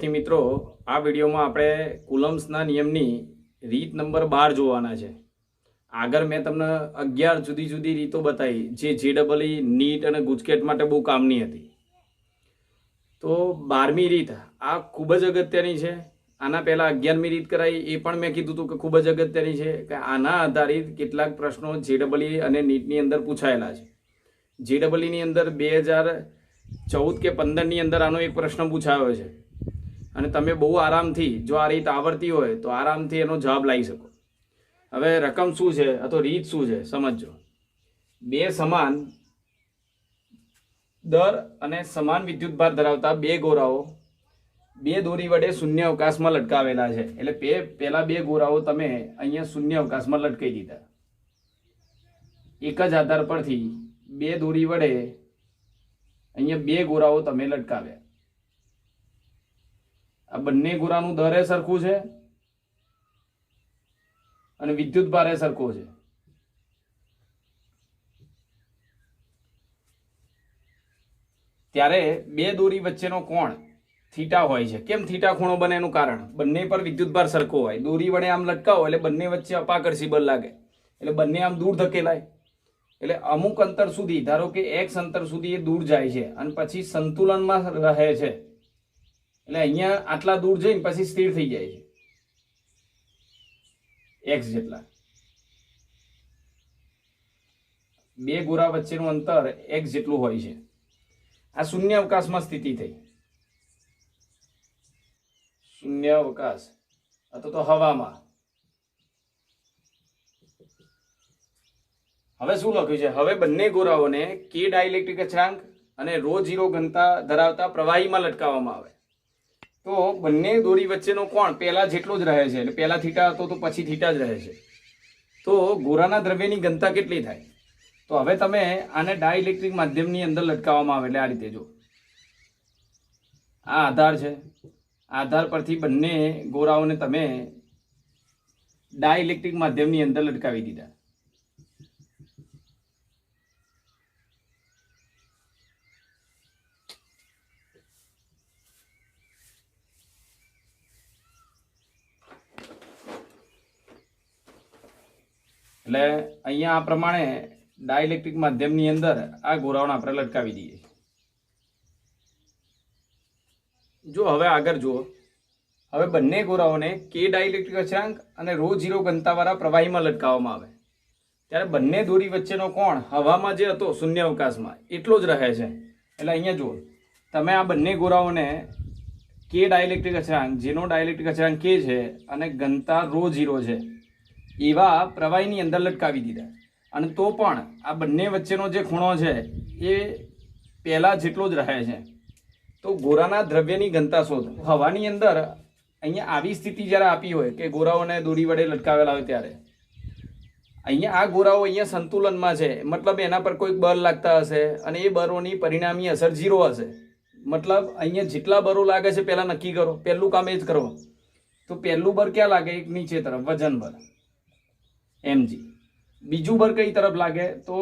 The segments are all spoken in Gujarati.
વિદ્યાર્થી મિત્રો, આ વિડીયોમાં આપણે કુલમ્સના નિયમની રીત નંબર 12 જોવાના છે। આગળ મેં તમને 11 જુદી જુદી રીતો બતાવી જે જેડબલઈ, નીટ અને ગુજકેટ માટે બહુ કામની હતી। તો 12મી રીત આ ખૂબ જ અગત્યની છે। આના પહેલાં 11મી રીત કરાવી, એ પણ મેં કીધું હતું કે ખૂબ જ અગત્યની છે કે આના આધારિત કેટલાક પ્રશ્નો જેડબલઈ અને નીટની અંદર પૂછાયેલા છે। જેડબલઈની અંદર 2014 કે 15ની અંદર આનો એક પ્રશ્ન પૂછાયો છે અને તમે બહુ આરામથી જો આ રીત આવડતી હોય તો આરામથી એનો જવાબ લાવી શકો। હવે રકમ શું છે અથવા રીત શું છે સમજો। બે સમાન દર અને સમાન વિદ્યુતભાર ધરાવતા બે ગોળાઓ બે દોરી વડે શૂન્ય અવકાશમાં લટકાવેલા છે। એટલે પહેલા બે ગોળાઓ તમે અહીંયા શૂન્ય અવકાશમાં લટકાવી દીધા। એક જ આધાર પરથી બે દોરી વડે અહીંયા બે ગોળાઓ તમે લટકાવ્યા। આ બંને ગોળાનું દર સરખું છે અને વિદ્યુતભાર સરખો છે। ત્યારે બે દોરી વચ્ચેનો કોણ થીટા હોય છે। કેમ થીટા ખૂણો બને એનું કારણ બંને પર વિદ્યુતભાર સરખો હોય। દોરી વડે આમ લટકાવો એટલે બંને વચ્ચે અપાકર્ષી બળ લાગે એટલે બંને આમ દૂર ધકેલાય। એટલે અમુક અંતર સુધી ધારો કે x અંતર સુધી એ દૂર જાય છે અને પછી સંતુલનમાં રહે છે। એટલે અહીંયા આટલા દૂર જઈને પછી સ્થિર થઈ જાય છે x જેટલા। બે ગોળા વચ્ચેનું અંતર x જેટલું હોય છે। આ શૂન્ય અવકાશમાં સ્થિતિ થઈ। શૂન્ય અવકાશ અથવા તો હવામાં। હવે શું લખ્યું છે? હવે બંને ગોળાઓને k ડાઇલેક્ટ્રિક અચળાંક અને ρ0 ઘનતા ધરાવતા પ્રવાહીમાં લટકાવવામાં આવે તો બંને દોરી વચ્ચેનો કોણ પહેલા જેટલો જ રહે છે। એટલે પહેલા થીટા હતો તો પછી થીટા જ રહે છે। તો ગોળાના દ્રવ્યની ઘનતા કેટલી થાય? તો હવે તમે આને ડાઇલેક્ટ્રિક માધ્યમની અંદર લટકાવવામાં આવે એટલે આ રીતે જો આ આધાર છે। આધાર પરથી બંને ગોળાઓને તમે ડાઇલેક્ટ્રિક માધ્યમની અંદર લટકાવી દીધા। એટલે અહીંયા આ પ્રમાણે ડાઇલેક્ટ્રિક માધ્યમની અંદર આ ગોળાઓને આપણે લટકાવી દઈએ। જો હવે આગળ જુઓ, હવે બંને ગોળાઓને k ડાઇલેક્ટ્રિક અચળાંક અને ρ0 ઘનતાવાળા પ્રવાહીમાં લટકાવવામાં આવે ત્યારે બંને દોરી વચ્ચેનો કોણ હવામાં જે હતો શૂન્ય અવકાશમાં એટલો જ રહે છે। એટલે અહીંયા જુઓ તમે આ બંને ગોળાઓને k ડાઇલેક્ટ્રિક અચળાંક જેનો ડાઇલેક્ટ્રિક અચળાંક k છે અને ઘનતા ρ0 છે એવા પ્રવાહીની અંદર લટકાવી દીધા અને તો પણ આ બંને વચ્ચેનો જે ખૂણો છે એ પહેલા જેટલો જ રહે છે। તો ગોળાના દ્રવ્યની ઘનતા શોધો। હવાની અંદર અહીંયા આવી સ્થિતિ જ્યારે આપી હોય કે ગોળાઓને દોરી વડે લટકાવેલા હોય ત્યારે અહીંયા આ ગોળાઓ અહીંયા સંતુલનમાં છે મતલબ એના પર કોઈક બળ લાગતા હશે અને એ બળોની પરિણામી અસર 0 હશે। મતલબ અહીંયા જેટલા બળો લાગે છે પહેલા નક્કી કરો। પહેલું કામ એ જ કરો। તો પહેલું બળ ક્યાં લાગે? એક નીચે તરફ વજન બળ mg। બીજું બળ કઈ તરફ લાગે? તો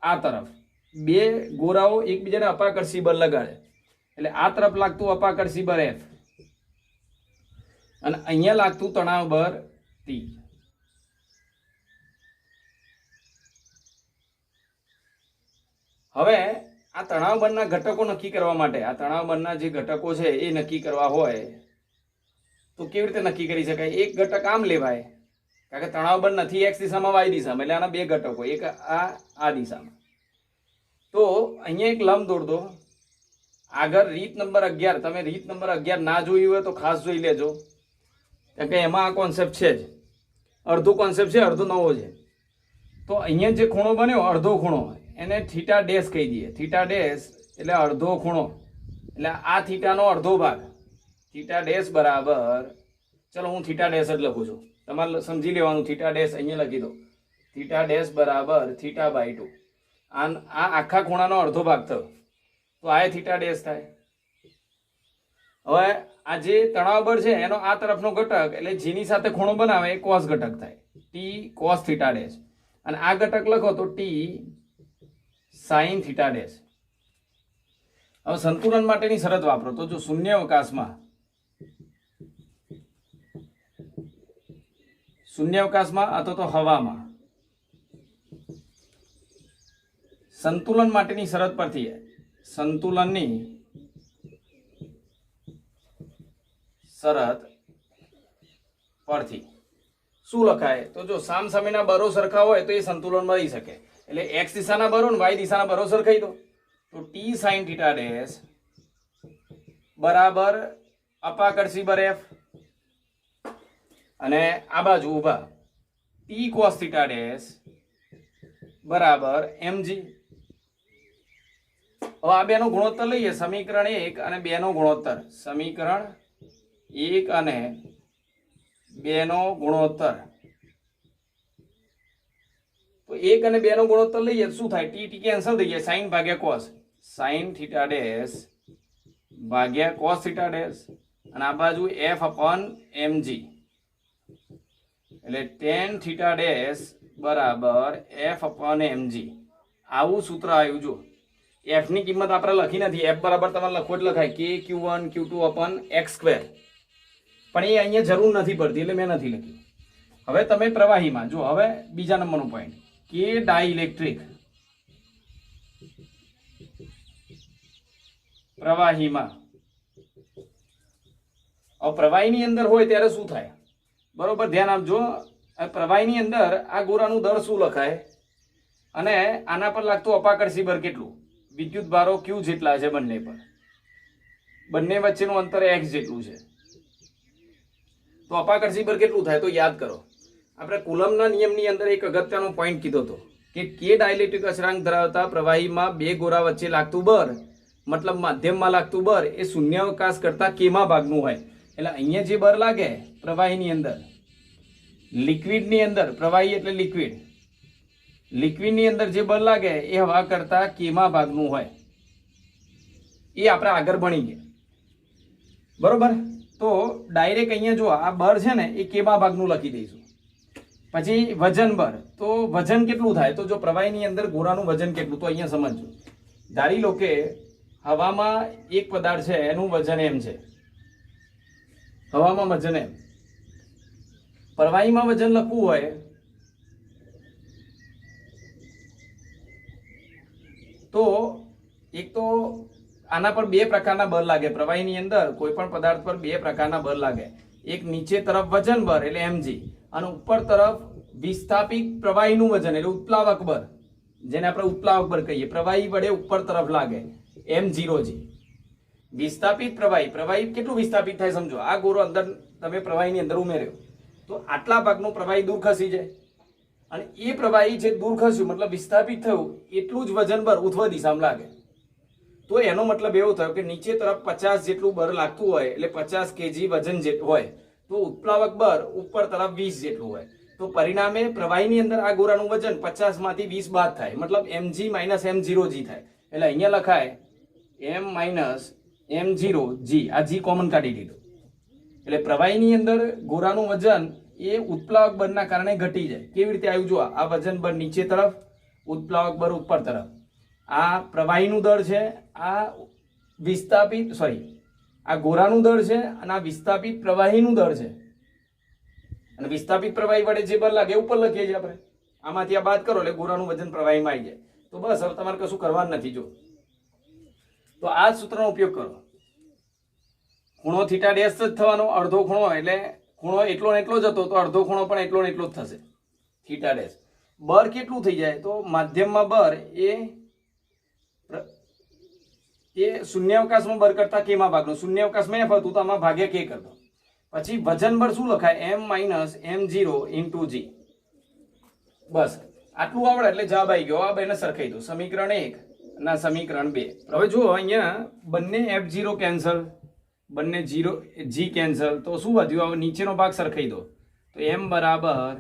આ તરફ। બે ગોળાઓ એકબીજાને અપાકર્ષી બળ લગાડે એટલે આ તરફ લાગતું અપાકર્ષી બળ F અને અહીંયા લાગતું તણાવ બળ T। હવે આ તણાવ બળના ઘટકો નક્કી કરવા માટે આ તણાવ બળના જે ઘટકો છે એ નક્કી કરવા હોય તો કેવી રીતે નક્કી કરી શકાય? એક ઘટક આમ લેવાય કારણ કે તણાવ બળ નથી x દિશામાં y દિશામાં એટલે આના બે ઘટકો, એક આ દિશામાં। તો અહીંયા એક લંબ દોર દો। આગળ રીત નંબર 11 તમે રીત નંબર 11 ના જોઈ હોય તો ખાસ જોઈ લેજો કારણ કે એમાં આ કોન્સેપ્ટ છે જ। અડધો કોન્સેપ્ટ છે, અડધો નવો છે। તો અહીંયા જે ખૂણો બન્યો અડધો ખૂણો એને થીટા ડેશ કહી દઈએ। થીટા ડેશ એટલે અડધો ખૂણો એટલે આ થીટાનો અડધો ભાગ થીટા ડેશ બરાબર, ચલો હું થીટા ડેશ જ લખું છું, તમારે સમજી લેવાનું। થીટા ડેશ અહીંયા લખી દો। થીટા ડેશ બરાબર થીટા બાય 2 આ આખા ખૂણાનો અડધો ભાગ થયો તો આ થીટા ડેશ થાય। હવે આ જે તણાવ બળ છે એનો આ તરફનો ઘટક એટલે જેની સાથે ખૂણો બનાવે એ કોસ ઘટક થાય t cos થીટા ડેશ અને આ ઘટક લખો તો t sin થીટા ડેશ। હવે સંતુલન માટેની શરત વાપરો તો જો શૂન્ય અવકાશમાં શૂન્યાવકાશમાં અથવા તો હવામાં સંતુલન માટેની શરત પરથી સંતુલનની શરત પરથી શું લખાય? તો જો સામસામેના બરો સરખા હોય તો એ સંતુલનમાં રહી શકે. એટલે એક્સ દિશાના બરો ને વાય દિશાના બરો સરખાઈ દો તો ટી સાઇન થીટા ડેશ બરાબર અપાકર્ષી બર એફ, અને આ બાજુ ઉભા ટી કોસ થીટા ડેશ બરાબર mg. હવે આ બેનો ગુણોત્તર લઈએ, સમીકરણ 1 અને 2 નો ગુણોત્તર. સમીકરણ 1 અને 2 નો ગુણોત્તર. તો 1 અને 2 નો ગુણોત્તર લઈએ શું થાય? ટી ટી કેન્સલ થઈ જાય, સાઇન ભાગ્યા કોસ, સાઇન થીટા ડેશ ભાગ્યા કોસ થીટા ડેશ, અને આ બાજુ f અપોન mg, એટલે tan થીટા ડેશ બરાબર f અપોન mg. આવું સૂત્ર આવ્યું. જો f ની કિંમત આપણે લખી નથી, f બરાબર તમારે લખવો જ લખાય k q1 q2 upon x square, પણ એ અહીંયા જરૂર નથી પડતી એટલે મેં નથી લખ્યું. હવે તમે પ્રવાહીમાં જો, હવે બીજા નંબરનો પોઈન્ટ કે ડાઇલેક્ટ્રિક પ્રવાહીમાં. હવે પ્રવાહીની અંદર હોય ત્યારે શું થાય? બરોબર ધ્યાન આપજો. પ્રવાહીની અંદર આ ગોળાનું દળ શું લખાય અને આના પર લાગતું અપાકર્ષી બળ કેટલું? વિદ્યુત ભારો q જેટલા છે બંને પર, બંને વચ્ચેનું અંતર x જેટલું છે, તો અપાકર્ષી બળ કેટલું થાય? તો યાદ કરો, આપણે કુલમના નિયમની અંદર એક અગત્યનો પોઈન્ટ કીધો હતો કે કે ડાઇલેક્ટ્રિક અચળાંક ધરાવતા પ્રવાહીમાં બે ગોળા વચ્ચે લાગતું બળ, મતલબ માધ્યમમાં લાગતું બળ એ શૂન્યાવકાશ કરતા કેમાં ભાગનું હોય. એટલે અહીંયા જે બળ લાગે પ્રવાહીની અંદર, લિક્વિડની અંદર, પ્રવાહી એટલે લિક્વિડ, લિક્વિડની અંદર જે બળ લાગે એ હવા કરતા કેમાં ભાગનું હોય. એ આપણે આગળ ભણી ગયા, બરોબર. તો ડાયરેક્ટ અહીંયા જો આ બળ છે ને એ કેમાં ભાગનું લખી દઈશું. પછી વજન બળ, તો વજન કેટલું થાય? તો જો પ્રવાહીની અંદર ગોળાનું વજન કેટલું, તો અહીંયા સમજજો. ધારી લો કે હવામાં એક પદાર્થ છે એનું વજન એમ છે, હવામાં વજન એમ. પ્રવાહીમાં વજન લખવું હોય તો એક તો આના પર બે પ્રકારના બળ લાગે. પ્રવાહીની અંદર કોઈ પણ પદાર્થ પર બે પ્રકારના બળ લાગે. એક નીચે તરફ વજન બળ એટલે mg, અને ઉપર તરફ વિસ્થાપિત પ્રવાહીનું વજન એટલે ઉત્પ્લાવક બળ, જેને આપણે ઉત્પ્લાવક બળ કહીએ. પ્રવાહી વડે ઉપર તરફ લાગે m0g. વિસ્થાપિત પ્રવાહી, પ્રવાહી કેટલું વિસ્થાપિત થાય સમજો. આ ગોળો અંદર તમે પ્રવાહીની અંદર ઉમેર્યો તો આટલા ભાગનું પ્રવાહી દૂર ખસી જાય, અને એ પ્રવાહી જે દૂર ખસ્યું મતલબ વિસ્થાપિત થયું એટલું જ વજન બળ ઉધ્વ દિશામાં લાગે. તો એનો મતલબ એવો થયો કે નીચે તરફ 50 જેટલું બળ લાગતું હોય એટલે 50 kg વજન હોય, તો ઉત્પ્લાવક બળ ઉપર તરફ 20 જેટલું હોય. તો પરિણામે પ્રવાહીની અંદર આ ગોળાનું વજન 50 માંથી 20 બાદ થાય, મતલબ mg માઇનસ m0g થાય. એટલે અહીંયા લખાય m માઇનસ m0g. આ g કોમન કાઢી દીધો એટલે પ્રવાહીની અંદર ગોળાનું વજન એ ઉત્પ્લાવક બળના કારણે ઘટી જાય. કેવી રીતે આવ્યું? જો આ વજન બળ નીચે તરફ, ઉત્પ્લાવક બળ ઉપર તરફ. આ પ્રવાહીનું દળ છે, આ વિસ્થાપિત આ ગોળાનું દળ છે, અને આ વિસ્થાપિત પ્રવાહીનું દળ છે. અને વિસ્થાપિત પ્રવાહી વડે જે બળ લાગે ઉપર લખીએ છીએ આપણે. આમાંથી આ બાદ કરો એટલે ગોળાનું વજન પ્રવાહીમાં આવી જાય. તો બસ હવે તમારે કશું કરવાનું નથી. જો તો આ સૂત્રનો ઉપયોગ કરો. ખૂણો થીટા ડેશ જ થવાનો, અડધો ખૂણો એટલે ખૂણો એટલો ને એટલો જ હતો તો અડધો ખૂણો પણ એટલો ને એટલો જ થશે થીટા ડેશ. બળ કેટલું થઈ જાય? તો માધ્યમમાં બળ એ શૂન્યાવકાશમાં બળ કરતા કેમાં ભાગનું, શૂન્યાવકાશમાં f હતું તો આમાં ભાગ્યા કે કરતો. પછી વજન બળ શું લખાય? m minus m0 into g. બસ આટલું આવડે એટલે જવાબ આવી ગયો. આ બેને સરખાઈ દો, સમીકરણ 1 ના સમીકરણ 2. હવે જુઓ અહીંયા બંને f0 કેન્સલ, બંને g કેન્સલ, તો શું વધ્યું? હવે નીચેનો ભાગ સરખાઈ દો તો m બરાબર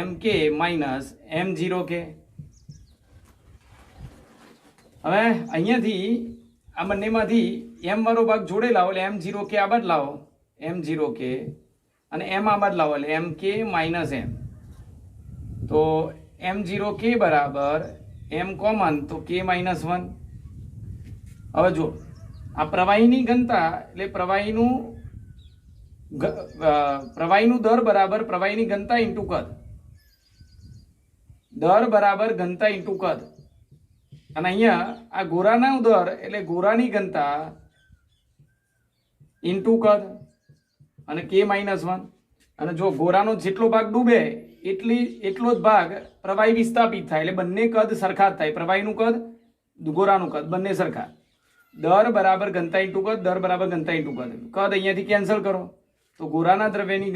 mk માઇનસ m0k. હવે અહીંયાથી આ બંનેમાંથી m વાળો ભાગ જોડે લાવો એટલે m0k આ બાદ લાવો, m0k, અને m આ બાદ લાવો એટલે mk માઇનસ m. તો m0k બરાબર m કોમન તો k માઇનસ 1. હવે જો આ પ્રવાહીની ઘનતા એટલે પ્રવાહીનું પ્રવાહીનું દર બરાબર પ્રવાહીની ઘનતા ઇન્ટુ કદ. દર બરાબર ઘનતા ઇન્ટુ કદ. અને અહીંયા આ ગોરાનો દર એટલે ગોરાની ઘનતા ઇન્ટુ કદ અને K-1. અને જો ગોરાનો જેટલો ભાગ ડૂબે એટલો જ ભાગ પ્રવાહી વિસ્થાપિત થાય, એટલે બંને કદ સરખા જ થાય. પ્રવાહીનું કદ, ગોરાનું કદ બંને સરખા. દર બરાબર ઘનતા ઇન્ટુ કદ, દર બરાબર ઘનતા ઇન્ટુ કદ. કદ અહીંયાથી કેન્સલ કરો તો ગોરાના દ્રવ્યની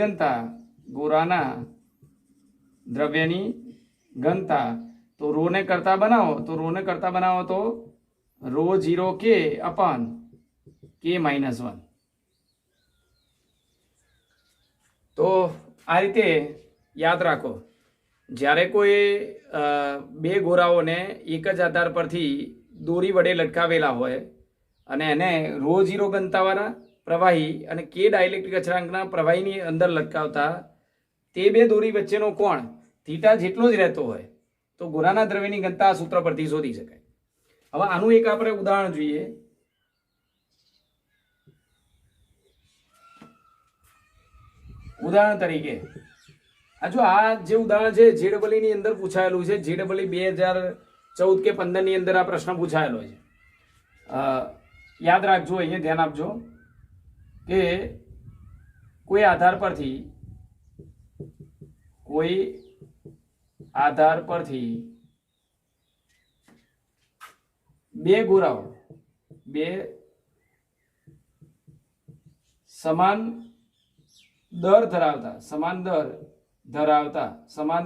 ઘનતા તો રોને કરતા બનાવો તો ρ0 K અપન K-1. તો આ રીતે યાદ રાખો, જ્યારે કોઈ બે ગોરાઓને એક જ આધાર પરથી દોરી વડે લટકાવેલા હોય અને એને ρ0 ઘનતાવાળા પ્રવાહી અને K ડાઇલેક્ટ્રિક અચળાંકના પ્રવાહીની અંદર લટકાવતા તે બે દોરી વચ્ચેનો કોણ થીટા જેટલો જ રહેતો હોય તો ગોરાના દ્રવ્યની ઘનતા આ સૂત્ર પરથી શોધી શકાય. હવે આનું એક આપણે ઉદાહરણ જોઈએ. ઉદાહરણ તરીકે આ જે ઉદાહરણ છે JEE ની અંદર પૂછાયેલું છે. JEE 2014 કે 15 ની અંદર આ પ્રશ્ન પૂછાયેલો છે. યાદ રાખજો, અહીંયા ધ્યાન આપજો કે કોઈ આધાર પરથી બે ગોરાઓ સમાન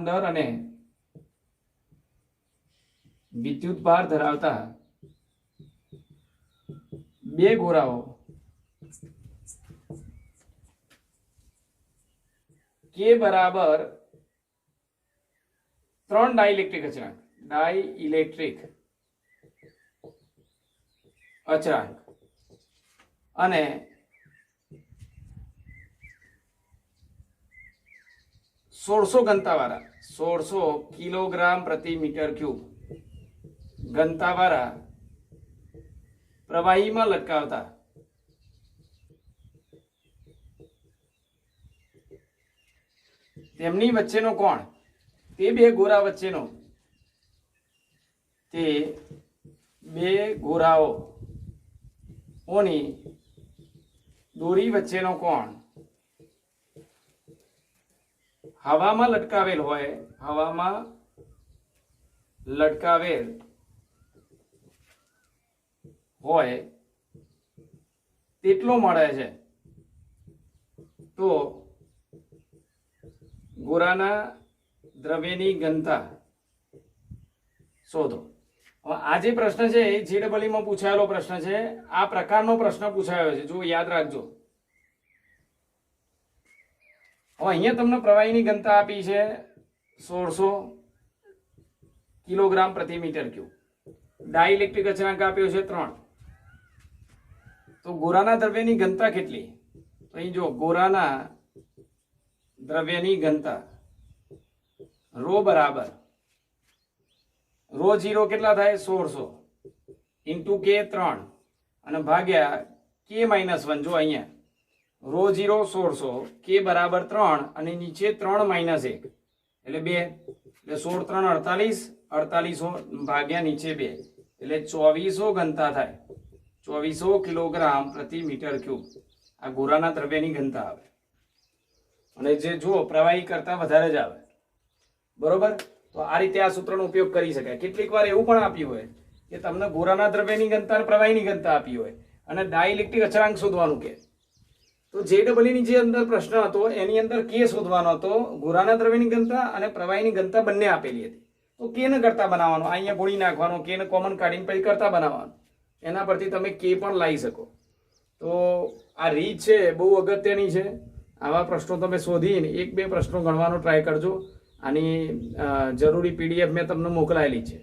દર અને વિદ્યુત ભાર ધરાવતા બે ગોરાઓ K બરાબર 3 ડાઇલેક્ટ્રિક અચળાંક અને 1600 ઘનતાવાળા 1600 કિલોગ્રામ પ્રતિ મીટર ક્યુબ ઘનતાવાળા પ્રવાહીમાં લટકાવતા તેમની વચ્ચેનો કોણ, તે બે ગોરાઓની દોરી વચ્ચેનો કોણ હવામાં લટકાવેલ હોય તેટલો મળે છે. તો ગોરાના દ્રવ્યની ઘનતા શોધો. હવે આ જે પ્રશ્ન છે એ JEE માં પૂછાયેલો પ્રશ્ન છે. આ પ્રકારનો પ્રશ્ન પૂછાયો છે, જો યાદ રાખજો. હવે અહીંયા તમને પ્રવાહીની ઘનતા આપી છે 1600 કિલોગ્રામ પ્રતિ મીટર ક્યુબ. ડાઇલેક્ટ્રિક અચળાંક આપ્યો છે 3. તો ગોરાના દ્રવ્યની ઘનતા કેટલી? તો અહીં જો ગોરાના દ્રવ્યની ઘનતા બરાબર ρ0 કેટલા થાય 1600 ઇન્ટુ K 3 અને ભાગ્યા K-1. જો અહીંયા ρ0 1600 K બરાબર 3 અને નીચે 3 - 1 એટલે 2 એટલે 16 3 48 ભાગ્યા નીચે 2 એટલે 2400 ઘનતા થાય. 2400 કિલોગ્રામ પ્રતિ મીટર ક્યુબ આ ગોરાના દ્રવ્યની ઘનતા આવે. અને જે જુઓ પ્રવાહી કરતા વધારે જ આવે. બરોબર? તો આ રીતે આ સૂત્રનો ઉપયોગ કરી શકાય. કેટલીક વાર એવું પણ આપ્યું હોય કે તમને ગોરાના દ્રવ્યની ઘનતા અને પ્રવાહીની ઘનતા આપી હોય અને ડાઇલેક્ટ્રિક અચળાંક શોધવાનું કહે. તો JEE ની જે અંદર પ્રશ્ન હતો એની અંદર K શોધવાનો હતો. ગોરાના દ્રવ્યની ઘનતા અને પ્રવાહીની ઘનતા બંને આપેલી હતી. તો K ને કરતા બનાવવાનો, અહીંયા ગુણી નાખવાનો, K ને કોમન કાઢીને પછી કરતા બનાવવાનો. એના પરથી તમે K પણ લાવી શકો. તો આ રીત છે બહુ અગત્યની છે. આવા પ્રશ્નો તમે શોધીને 1-2 પ્રશ્નો ગણવાનો ટ્રાય કરજો. આની જરૂરી PDF મેં તમને મોકલાયેલી છે.